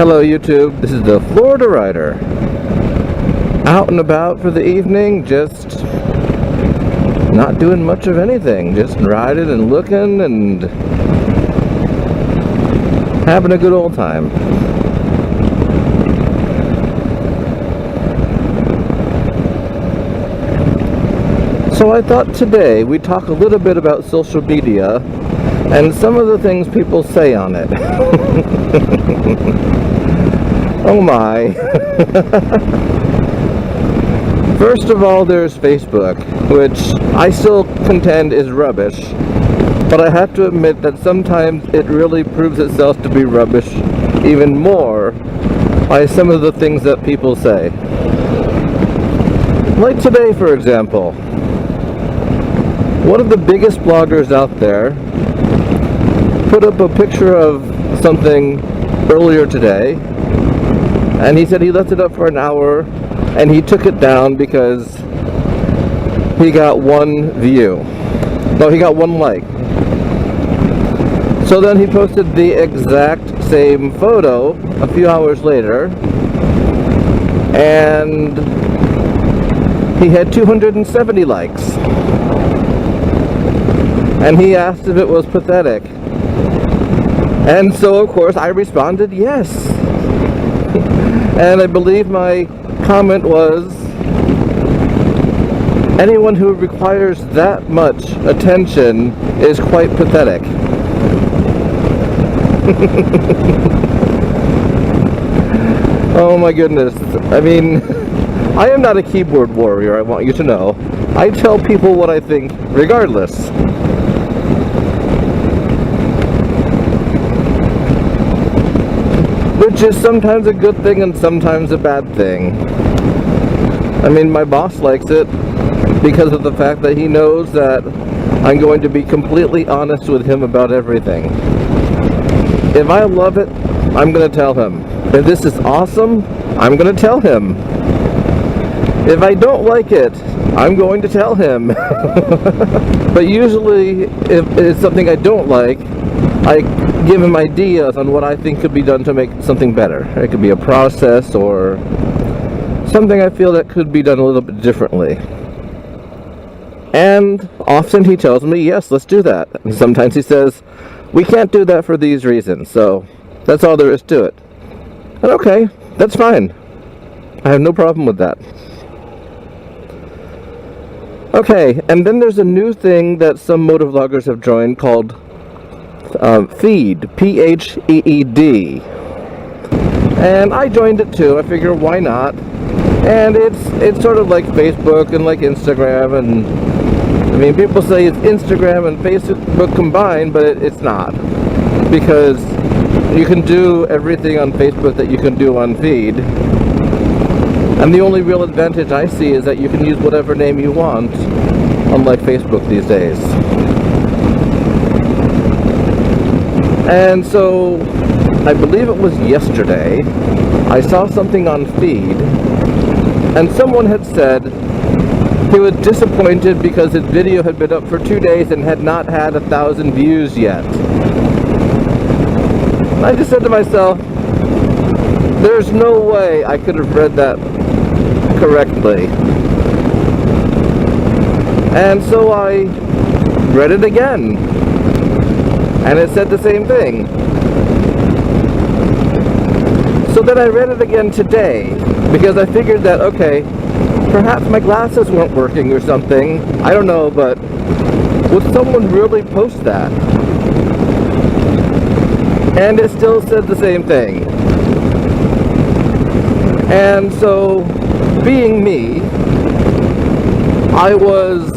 Hello YouTube, this is the Florida Rider. Out and about for the evening, just not doing much of anything. Just riding and looking and having a good old time. So I thought today we'd talk a little bit about social media and some of the things people say on it. Oh my. First of all, there's Facebook, which I still contend is rubbish, but I have to admit that sometimes it really proves itself to be rubbish even more by some of the things that people say. Like today, for example, one of the biggest bloggers out there put up a picture of something earlier today, and he said he left it up for an hour and he took it down because he got one view. No, he got one like. So then he posted the exact same photo a few hours later, and he had 270 likes. And he asked if it was pathetic. And so, of course, I responded yes. And I believe my comment was, anyone who requires that much attention is quite pathetic. Oh my goodness. I mean, I am not a keyboard warrior, I want you to know. I tell people what I think regardless. Which is sometimes a good thing and sometimes a bad thing. I mean, my boss likes it because of the fact that he knows that I'm going to be completely honest with him about everything. If I love it, I'm going to tell him. If this is awesome, I'm going to tell him. If I don't like it, I'm going to tell him. But usually, if it's something I don't like, I give him ideas on what I think could be done to make something better. It could be a process or something I feel that could be done a little bit differently. And often he tells me, yes, let's do that. And sometimes he says, we can't do that for these reasons. So that's all there is to it. And okay, that's fine. I have no problem with that. Okay, and then there's a new thing that some motovloggers have joined called Feed, P-H-E-E-D, and I joined it too. I figure why not? And it's sort of like Facebook and like Instagram, and I mean, people say it's Instagram and Facebook combined, but it's not, because you can do everything on Facebook that you can do on Feed, and the only real advantage I see is that you can use whatever name you want, unlike Facebook these days. And so, I believe it was yesterday, I saw something on Feed, and someone had said he was disappointed because his video had been up for 2 days and had not had 1,000 views yet. And I just said to myself, there's no way I could have read that correctly. And so I read it again. And it said the same thing. So then I read it again today, because I figured that, okay, perhaps my glasses weren't working or something. I don't know, but would someone really post that? And it still said the same thing. And so, being me, I was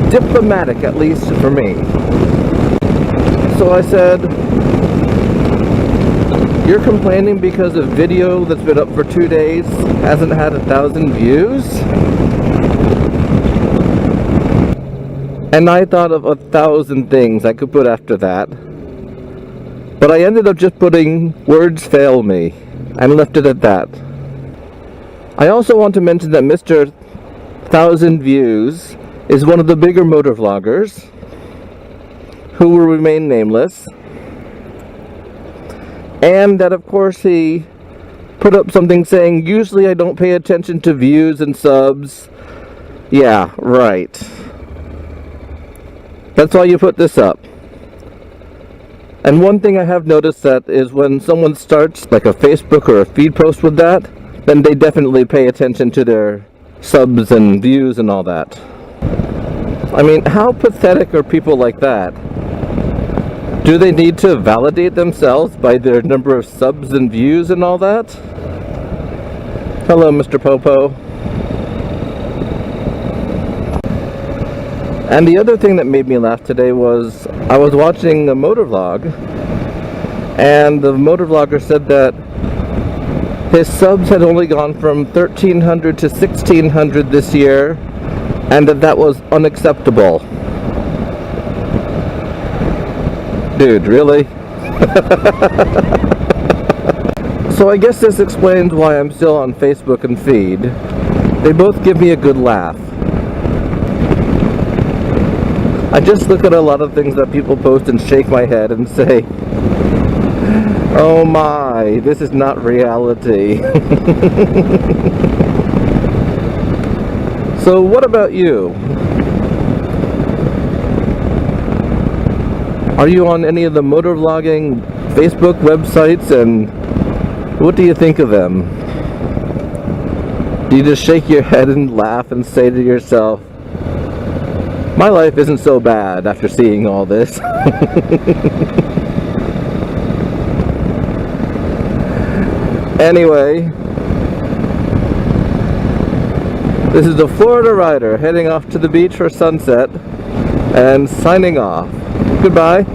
diplomatic, at least for me. So I said, you're complaining because a video that's been up for 2 days hasn't had 1,000 views? And I thought of 1,000 things I could put after that. But I ended up just putting words fail me and left it at that. I also want to mention that Mr. 1,000 Views is one of the bigger motovloggers who will remain nameless. And that, of course, he put up something saying, usually I don't pay attention to views and subs. Yeah, right. That's why you put this up. And one thing I have noticed that is when someone starts like a Facebook or a feed post with that, then they definitely pay attention to their subs and views and all that. I mean, how pathetic are people like that? Do they need to validate themselves by their number of subs and views and all that? Hello, Mr. Popo. And the other thing that made me laugh today was I was watching a motor vlog, and the motor vlogger said that his subs had only gone from 1,300 to 1,600 this year, and that was unacceptable. Dude, really? So I guess this explains why I'm still on Facebook and Feed. They both give me a good laugh. I just look at a lot of things that people post and shake my head and say, oh my, this is not reality. So what about you? Are you on any of the motor vlogging Facebook websites, and what do you think of them? Do you just shake your head and laugh and say to yourself, my life isn't so bad after seeing all this? Anyway, this is the Florida Rider heading off to the beach for sunset and signing off. Goodbye.